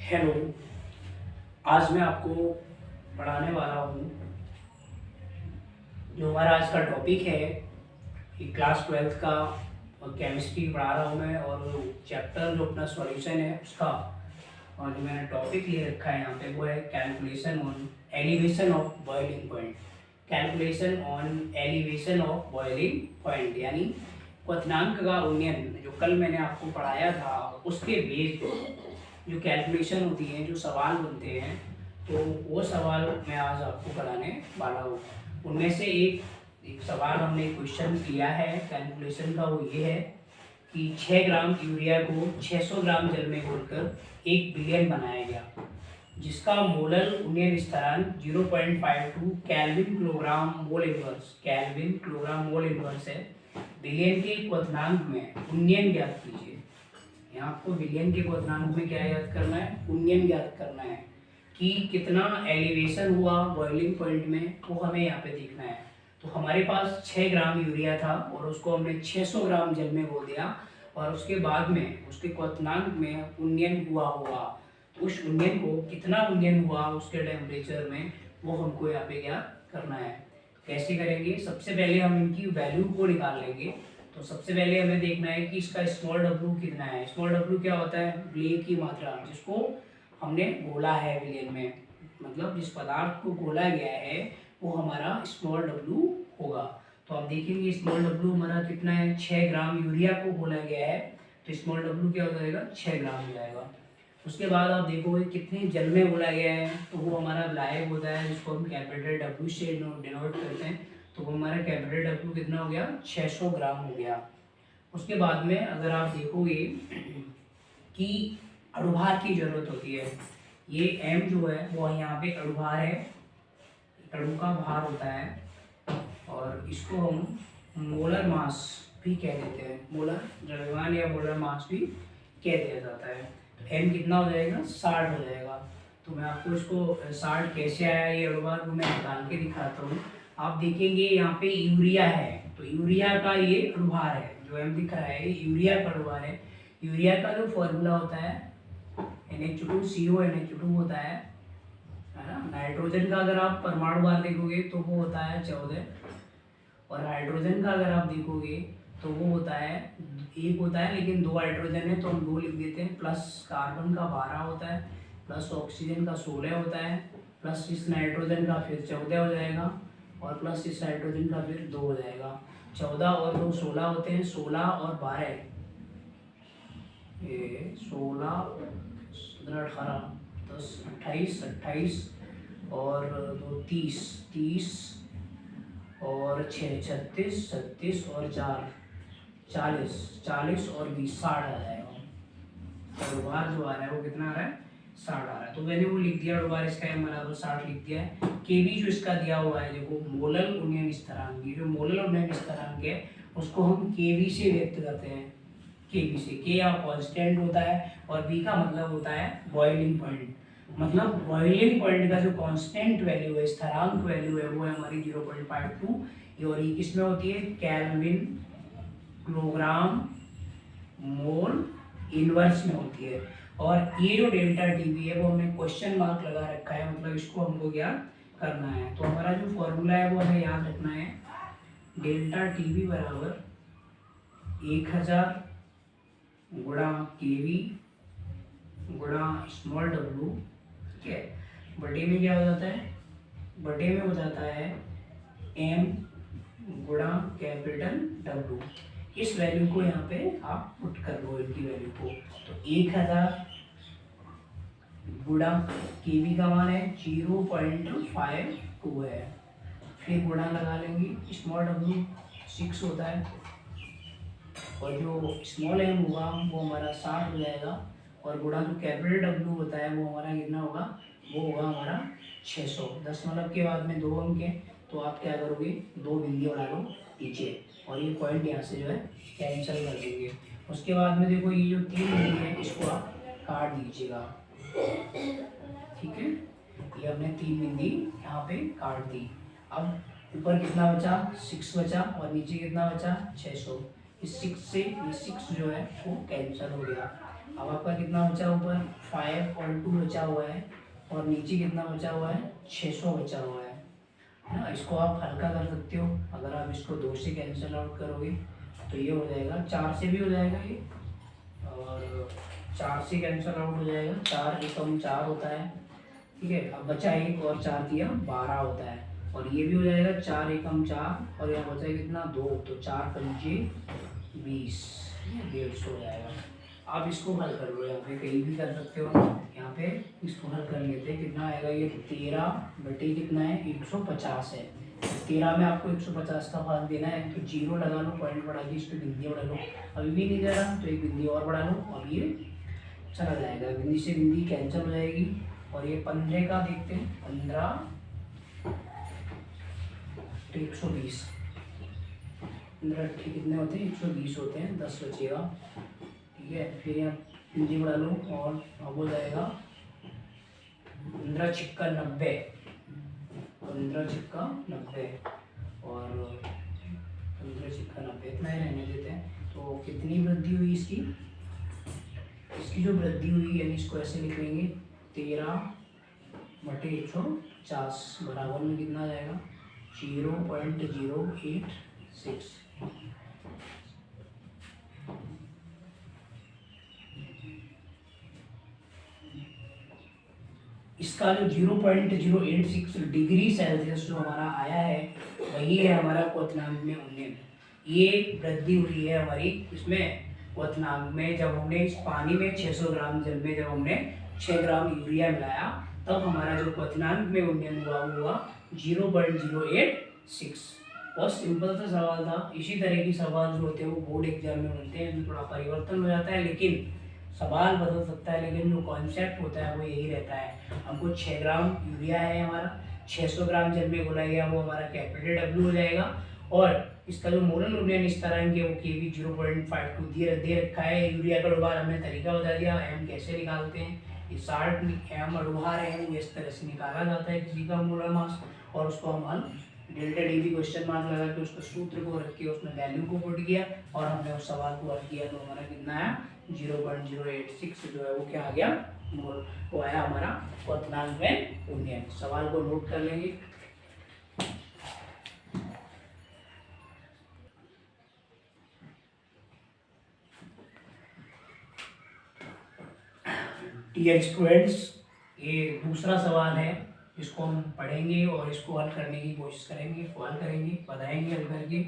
Hello. आज मैं आपको पढ़ाने वाला हूँ, जो हमारा आज का टॉपिक है कि क्लास 12th का केमिस्ट्री पढ़ा रहा हूँ मैं, और चैप्टर जो अपना सॉल्यूशन है उसका, और जो मैंने टॉपिक ले रखा है यहाँ पे वो है calculation on elevation of boiling point. Calculation on elevation of boiling point यानी क्वथनांक का उन्नयन, जो कल मैंने आपको पढ़ाया था उसके बेस पे जो कैलकुलेशन होती है, जो सवाल बनते हैं, तो वो सवाल मैं आज आपको कराने वाला हूँ। उनमें से एक सवाल हमने क्वेश्चन किया है कैलकुलेशन का, वो ये है कि 6 ग्राम यूरिया को 600 ग्राम जल में घोलकर 1 बिलियन बनाया गया, जिसका मोलर उन्नयन स्थिरांक 0.52 kelvin kilogram mole inverse, kelvin kilogram mole inverse है। बिलियन के क्वथनांक में उन्नयन ज्ञात कीजिए। यहाँ आपको बिलियन के क्वथनांक में क्या याद करना है? उन्नयन ज्ञात करना है कि कितना एलिवेशन हुआ बॉइलिंग पॉइंट में, वो हमें यहाँ पे देखना है। तो हमारे पास 6 ग्राम यूरिया था और उसको हमने 600 ग्राम जल में घोल दिया, और उसके बाद में उसके क्वथनांक में उन्नयन हुआ होगा। तो उस उन्नयन को, कितना उन्नयन हुआ उसके टेम्परेचर में, वो हमको यहाँ पे क्या करना है। कैसे करेंगे? सबसे पहले हम इनकी वैल्यू को निकाल लेंगे। तो सबसे पहले हमें देखना है कि इसका स्मॉल डब्ल्यू कितना है। स्मॉल डब्ल्यू क्या होता है? ग्ले की मात्रा, जिसको हमने घोला है विलेन में, मतलब जिस पदार्थ को घोला गया है वो हमारा स्मॉल डब्ल्यू होगा। तो आप देखेंगे स्मॉल डब्ल्यू हमारा कितना है? 6 ग्राम यूरिया को घोला गया है, तो स्मॉल डब्ल्यू क्या हो जाएगा? 6 ग्राम हो जाएगा। उसके बाद आप देखोगे कितने जल में घोला गया है, तो वो हमारा लायक होता है, जिसको हम कैपिटल डब्ल्यू से डिनोट करते हैं। तो वो हमारा कैपिटल डब्ल्यू कितना हो गया? 600 ग्राम हो गया। उसके बाद में अगर आप देखोगे कि अणुभार की जरूरत होती है, ये m जो है वो यहाँ पे अणुभार है, अणु का भार होता है, और इसको हम मोलर मास भी कह देते हैं, मोलर द्रव्यमान या मोलर मास भी कह दिया जाता है। तो m कितना हो जाएगा? 60 हो जाएगा। तो मैं आपको इसको 60 कैसे आया ये अणुभार वो मैं निकाल के दिखाता हूँ। आप देखेंगे यहाँ पे यूरिया है, तो यूरिया का ये अणुभार है, जो m दिख रहा है यूरिया का अणुभार है। यूरिया का जो फॉर्मूला होता है NH2CO NH2 होता है ना। नाइट्रोजन का अगर आप परमाणु भार देखोगे तो वो होता है 14, और हाइड्रोजन का अगर आप देखोगे तो वो होता है 1 होता है, लेकिन 2 हाइड्रोजन है तो हम 2 लिख देते हैं। प्लस कार्बन का 12 होता है, प्लस ऑक्सीजन का 16 होता है, प्लस इस नाइट्रोजन का फिर 14 हो जाएगा, और प्लस इस हाइड्रोजन का फिर 2 हो जाएगा। 14 और 2 16 होते हैं, 16 और 12 ये 16 17 18 10 28 28 और 2 30 30 और 6 36 36 और 4 40 40 और 20 60 आ जाएगा। अणुभार जो आ रहा है वो कितना आ रहा है? 60 आ रहा है। तो मैंने वो लिख दिया, अणुभार इसका m बराबर 60 लिख दिया है। केवी जो इसका दिया हुआ है, देखो मोलर उन्नयन स्थिरांक, ये जो मोलर उन्नयन स्थिरांक है उसको हम केवी से व्यक्त करते हैं। केवी से, के या कांस्टेंट होता है, और बी का मतलब होता है बॉइलिंग पॉइंट। मतलब बॉइलिंग पॉइंट का जो कांस्टेंट वैल्यू है, स्थिरांक वैल्यू है, वो है हमारी 0.52, और ये किसमें होती है? केल्विन किलोग्राम मोल इनवर्स में होती है। और ये जो डेल्टा टीवी है वो हमने क्वेश्चन मार्क लगा रखा है, मतलब इसको हमको क्या करना है। तो हमारा जो फॉर्मूला है वो हमें याद रखना है, डेल्टा टीवी बराबर 1000 गुणा केवी गुणा स्मॉल डब्ल्यू, ठीक है, बटे में क्या हो जाता है? बटे में हो जाता है m गुणा कैपिटल डब्ल्यू। इस वैल्यू को यहाँ पे आप पुट कर लो, इनकी वैल्यू को। तो 1000 गुणा केवी का मान है 0.52 है, फिर गुणा लगा लेंगे, स्मॉल डब्ल्यू 6 होता है, और जो स्मॉल m होगा वो हमारा 60 हो जाएगा, और गुणा जो कैपिटल डब्ल्यू होता है वो हमारा कितना होगा? वो होगा हमारा 600। दशमलव के बाद में 2 अंक है, तो आप क्या करोगे? 2 बिंदी बना लो नीचे, और ये पॉइंट यहाँ से जो है कैंसिल कर देंगे। उसके बाद में देखो ये जो 3 बिंदी है इसको आप काट दीजिएगा, ठीक है। ये हमने 3 बिंदी यहाँ पे काट दी। अब ऊपर कितना बचा? 6 बचा, और नीचे कितना बचा? 600। इस 6 से ये 6 जो है वो कैंसिल हो गया। अब आपका कितना बचा ऊपर 5 और 2 बचा हुआ है, और नीचे कितना बचा हुआ है 600 बचा हुआ है ना। इसको आप हल्का कर सकते हो, अगर आप इसको 2 से कैंसिल आउट करोगे तो ये हो जाएगा, 4 से भी हो जाएगा ये, और 4 से कैंसिल आउट हो जाएगा, 4 एकम 4 होता है, ठीक है। अब बचा 1 और 4 दिया 12 होता है, और ये भी हो जाएगा 4 एकम 4, और यहाँ बचा कितना 2, तो 4 पंजे 20, 150 हो जाएगा। आप इसको हल कर लो, यहाँ पे कहीं भी कर सकते हो, यहाँ पे इसको हल कर लेते हैं। कितना आएगा ये 13 बटे कितना है 150 है। 13 में आपको 150 का भाग देना है, तो 0 लगा लो, पॉइंट बढ़ा के इस पर बिंदी बढ़ा लो। अभी भी नहीं दे रहा तो एक बिंदी और बढ़ा लो, अब ये चला जाएगा, बिंदी से बिंदी कैंसिल हो जाएगी। और ये 15 का देखते हैं, 15 तो 120, 15 कितने होते हैं 120 होते हैं, 10 बचेगा, ठीक है। फिर यहाँ बिंदी बढ़ा लो, और अब हो जाएगा 15 छिक्का 90, 15 छिक्का 90, और 15 छिक्का 90 इतना ही रहने देते हैं। तो कितनी वृद्धि हुई इसकी, इसकी जो वृद्धि हुई, यानी इसको ऐसे लिख लेंगे 13 बटे 150 बराबर में कितना आ जाएगा 0.086। इसका जो 0.086 डिग्री सेल्सियस जो हमारा आया है, वही है हमारा क्वथनांक में उन्नयन। ये वृद्धि हुई है हमारी इसमें क्वथनांक में, जब हमने इस पानी में 600 ग्राम जल में जब हमने 6 ग्राम यूरिया मिलाया, तब हमारा जो क्वथनांक में उन्नयन हुआ 0.086। बहुत सिंपल सा सवाल था। इसी तरह की सवाल जो होते हैं वो बोर्ड एग्जाम में बनते हैं, इसमें थोड़ा परिवर्तन हो जाता है, लेकिन सवाल बदल सकता है, लेकिन जो कॉन्सेप्ट होता है वो यही रहता है। हमको 6 ग्राम यूरिया है, हमारा 600 ग्राम जल में घोला गया, वो हमारा कैपिटल W हो जाएगा, और इसका जो मोलल उन्नयन इस तरह के वो Kb 0.52 दे रखा है। यूरिया का अणुभार हमने तरीका बता दिया, M कैसे निकालते हैं, ये 60 M अणुभार है वो इस तरह से निकाला जाता है किसी का मोलर मास, और उसको हम डेल्टा डी भी क्वेश्चन मार्क लगा के उसका सूत्र को रख के उसमें वैल्यू को पुट किया, और हमने उस सवाल को हल किया, तो हमारा कितना है 0.086 जो है वो क्या आ गया, वो आया हमारा क्वथनांक में उन्नयन। सवाल को नोट कर लेंगे। डियर स्टूडेंट्स, ये दूसरा सवाल है, इसको हम पढ़ेंगे और इसको हल करने की कोशिश करेंगे, हल करेंगे, बताएंगे हल करके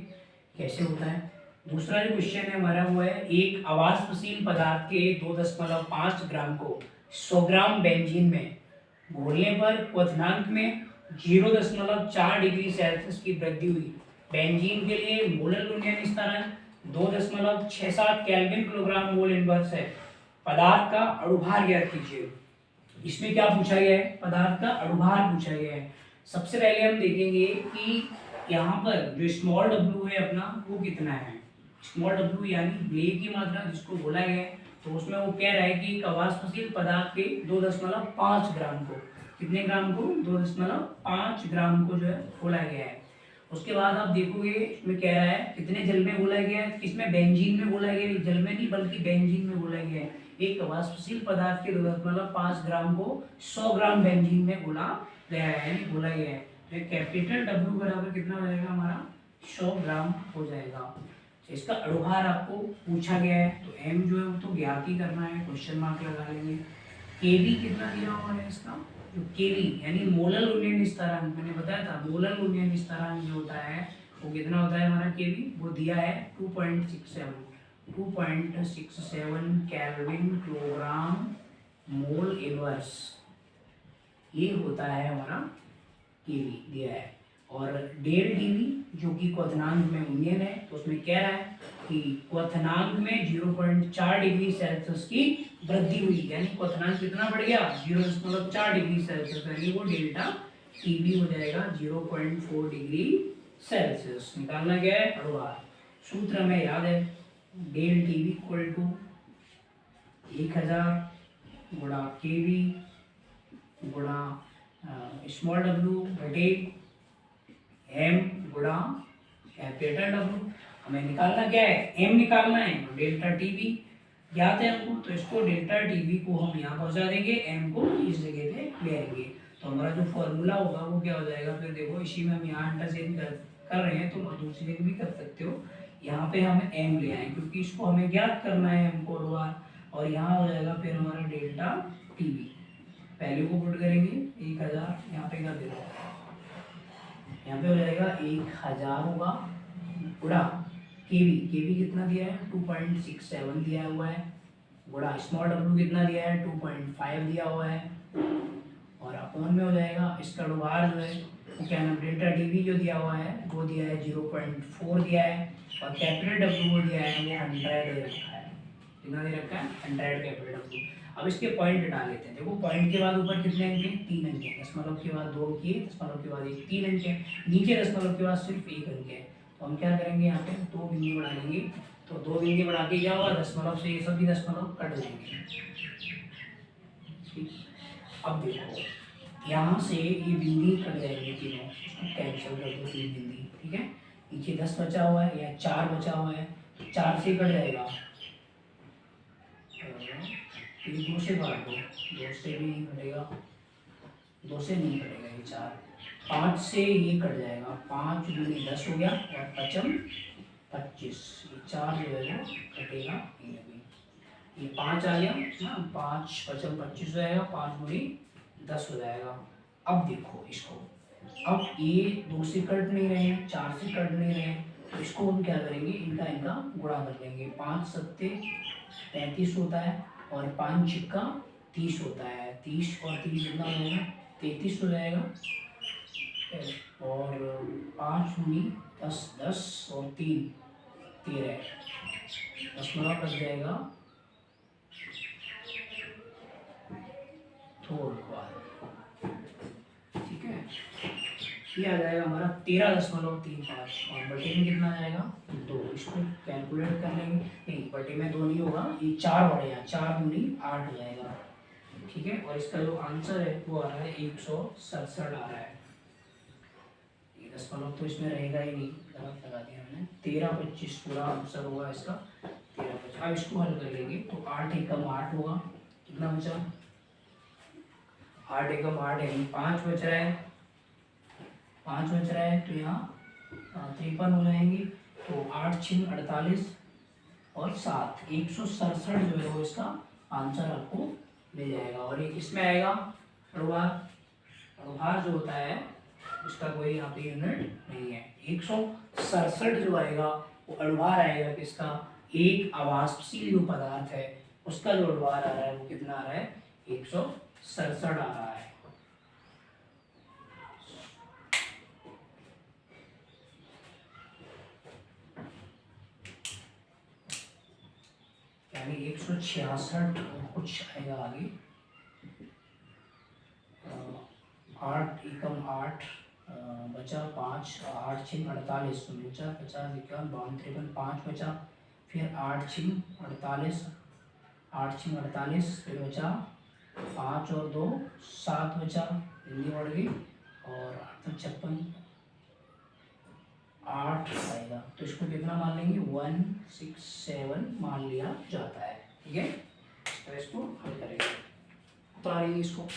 कैसे होता है। दूसरा जो क्वेश्चन है हमारा वो है, एक अवाष्पशील पदार्थ के 2.5 ग्राम को 100 ग्राम बेंजीन में घोलने पर क्वथनांक में 0.4 डिग्री सेल्सियस की वृद्धि हुई। बेंजीन के लिए मोलल उन्नयन इस तरह 2.67 केल्विन किलोग्राम मोल इनवर्स है। पदार्थ का अणुभार ज्ञात कीजिए। इसमें क्या पूछा गया है, पदार्थ का अणुभार पूछा गया है। सबसे पहले हम देखेंगे कि यहाँ पर जो स्मॉल w है अपना वो कितना है। स्मॉल w यानी ब्ले की मात्रा जिसको बोला गया है, तो उसमें वो कह रहा है कि एक अवाष्पशील पदार्थ के 2.5 ग्राम को, कितने ग्राम को 2.5 ग्राम को जो है घोला गया है। उसके बाद आप देखोगे इसमें कह रहा है कितने जल में घोला गया है, किसमें बेंजीन में घोला गया है, जल में नहीं बल्कि बेंजीन में घोला गया है। एक वाष्पशील पदार्थ के 2.5 ग्राम को 100 ग्राम बेंजीन में घोला गया है, यानी घोला गया है। तो कैपिटल W बराबर कितना हो जाएगा हमारा 100 ग्राम हो जाएगा। तो इसका अणुभार आपको पूछा गया है, तो M जो है वो तो ज्ञात ही करना है, क्वेश्चन मार्क लगा लेंगे। Kb कितना दिया हुआ है इसका, जो Kb यानी मोलल उन्नयन स्थिरांक, मैंने बताया था मोलल उन्नयन स्थिरांक जो होता है वो कितना होता है हमारा Kb, वो दिया है 2.67 केल्विन किलोग्राम मोल इनवर्स, ये होता है हमारा Kb दिया है। और डेल Dv जो कि क्वथनांक में उन्नयन है, तो उसमें कह रहा है कि क्वथनांक में 0.4 डिग्री सेल्सियस की वृद्धि हुई, यानी क्वथनांक कितना बढ़ गया 0.4 डिग्री सेल्सियस, यानी वो डेल्टा Tb हो जाएगा 0.4 डिग्री सेल्सियस। निकालना क्या है अणुभार, सूत्र हमें याद है, डेल Tb इक्वल टू 1000 गुणा Kb गुणा स्मॉल w बटे M गुणा कैपिटल W। हमें निकालना क्या है, M निकालना है, डेल्टा Tb ज्ञात है हमको, तो इसको डेल्टा टीवी को हम यहाँ पहुँचा देंगे, एम को इस जगह पे ले आएंगे। तो हमारा जो फॉर्मूला होगा वो क्या हो जाएगा, फिर देखो इसी में हम यहाँ इंटरचेंज कर रहे हैं, तो दूसरी जगह भी कर सकते हो। यहाँ पे हम एम ले आए क्योंकि इसको हमें ज्ञात करना है एम को बार, और यहाँ हो जाएगा फिर हमारा डेल्टा टीवी। वैल्यू को पुट करेंगे 1000, यहाँ पे कर देगा, यहाँ पे हो जाएगा 1000 होगा गुणा केवी, केवी कितना दिया है 2.67 दिया हुआ है, गुणा स्मॉल डब्ल्यू कितना दिया है 2.5 दिया हुआ है, और अपॉन में हो जाएगा इसका भार जो है वो क्या नाम डेल्टा टीवी जो दिया हुआ है वो दिया है 0.4 दिया है, और कैपिटल डब्ल्यू वो दिया है वो 100 दे रखा है। कितना दे रखा है 100 कैपिटल डब्ल्यू। अब इसके पॉइंट हटा लेते हैं। देखो पॉइंट के बाद ऊपर कितने अंक हैं 3 अंक हैं, दशमलव के बाद 2 अंक है, दशमलव के बाद 1 3 अंक है, नीचे दशमलव के बाद सिर्फ 1 अंक है। तो हम क्या करेंगे यहाँ पे 2 बिंदु बढ़ा लेंगे, तो 2 बिंदु बढ़ा के क्या होगा दशमलव से ये सभी दशमलव कट जाएंगे। अब देखो यहाँ से ये बिंदी कट जाएंगे तीनों, कैंसिल कर दो 3 बिंदी, ठीक है। नीचे 10 बचा हुआ है या 4 बचा हुआ है, तो 4 से कट जाएगा, 2 से काट दो, 2 से भी नहीं कटेगा, 2 से नहीं कटेगा ये 4, 5 से ये कट जाएगा, 5 दूनी 10 हो गया, और 5 25, ये 4 जो है वो कटेगा, ये 5 आ गया ना, 5 5 25 हो जाएगा, 5 दूनी 10 हो जाएगा। अब देखो इसको, अब ये 2 से कट नहीं रहे हैं, 4 से कट नहीं रहे हैं, तो इसको हम क्या करेंगे इनका गुणा कर लेंगे। 5 सत्ते 35 होता है, और 5 छिक्का 30 होता है, 30 और 30 कितना हो जाएगा 33 हो जाएगा, और 5 दूनी 10 10 और 3 13, दशमलव लग जाएगा थोड़ा बाद, ठीक है। ये आ जाएगा हमारा 13.35, और बटे में कितना आ जाएगा 2, इसको कैलकुलेट कर लेंगे, नहीं बटे में 2 नहीं होगा, ये 4 बढ़ेगा, 4 दूनी 8 हो जाएगा, ठीक है। और इसका जो आंसर है वो आ रहा है 167 आ रहा है, ये दशमलव तो इसमें रहेगा ही नहीं, गलत लगा दिया मैंने, 1325 पूरा आंसर होगा इसका 1325। अब इसको हल कर लेंगे, तो 8 एकम 8 होगा, कितना बचा 8 एकम 8 है, 5 बच रहा है, 5 बच रहा है, तो यहाँ 53 हो जाएंगे, तो 8 6 48 और 7 167 जो है वो इसका आंसर आपको मिल जाएगा। और ये किस में आएगा अणुभार, अणुभार जो होता है उसका कोई यहाँ पे यूनिट नहीं है, 167 जो आएगा वो अणुभार आएगा किसका, एक आवासशील जो पदार्थ है उसका जो अणुभार आ रहा है वो कितना आ रहा है 167 आ रहा है। यानी 166 कुछ आएगा आगे, 8 एकम 8 बचा 5 8 6 48 तो बचा 50 51 52 53 5 बचा, फिर 8 6 48 8 6 48 फिर बचा 5 और 2 7 बचा, हिंदी बढ़ गई, और 8 56 8 आएगा, तो इसको कितना मान लेंगे 167 मान लिया जाता है, ठीक है। तो इसको हल करेंगे, उतारेंगे इसको।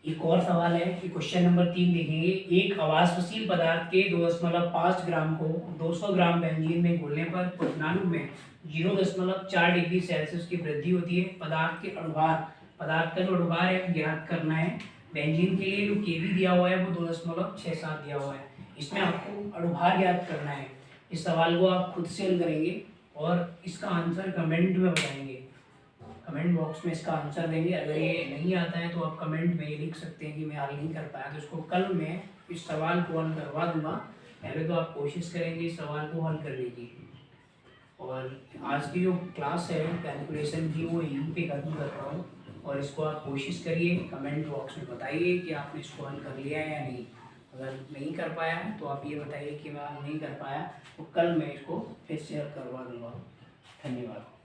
एक और सवाल है कि क्वेश्चन नंबर 3 देखेंगे, एक अवाष्पशील पदार्थ के 2.5 ग्राम को 200 ग्राम बेंजीन में घोलने पर क्वथनांक में 0.4 डिग्री सेल्सियस की वृद्धि होती है। पदार्थ के अणुभार, पदार्थ का जो अणुभार है ज्ञात करना है। बेंजीन के लिए जो केवी दिया हुआ है वो 2.67 दिया हुआ है, इसमें आपको अणुभार ज्ञात करना है। इस सवाल को आप खुद से हल करेंगे और इसका आंसर कमेंट में बताएंगे, कमेंट बॉक्स में इसका आंसर देंगे। अगर ये नहीं आता है तो आप कमेंट में ये लिख सकते हैं कि मैं हल नहीं कर पाया, तो इसको कल मैं इस सवाल को हल करवा दूंगा। पहले तो आप कोशिश करेंगे इस सवाल को हल करने की, और आज की जो क्लास है कैलकुलेशन की वो यहीं पे खत्म कर रहा हूँ, और इसको आप कोशिश करिए, कमेंट बॉक्स में बताइए कि आपने इसको हल कर लिया है या नहीं। अगर नहीं कर पाया है तो आप ये बताइए कि मैं नहीं कर पाया, तो कल मैं इसको फिर से हल करवा दूँगा। धन्यवाद।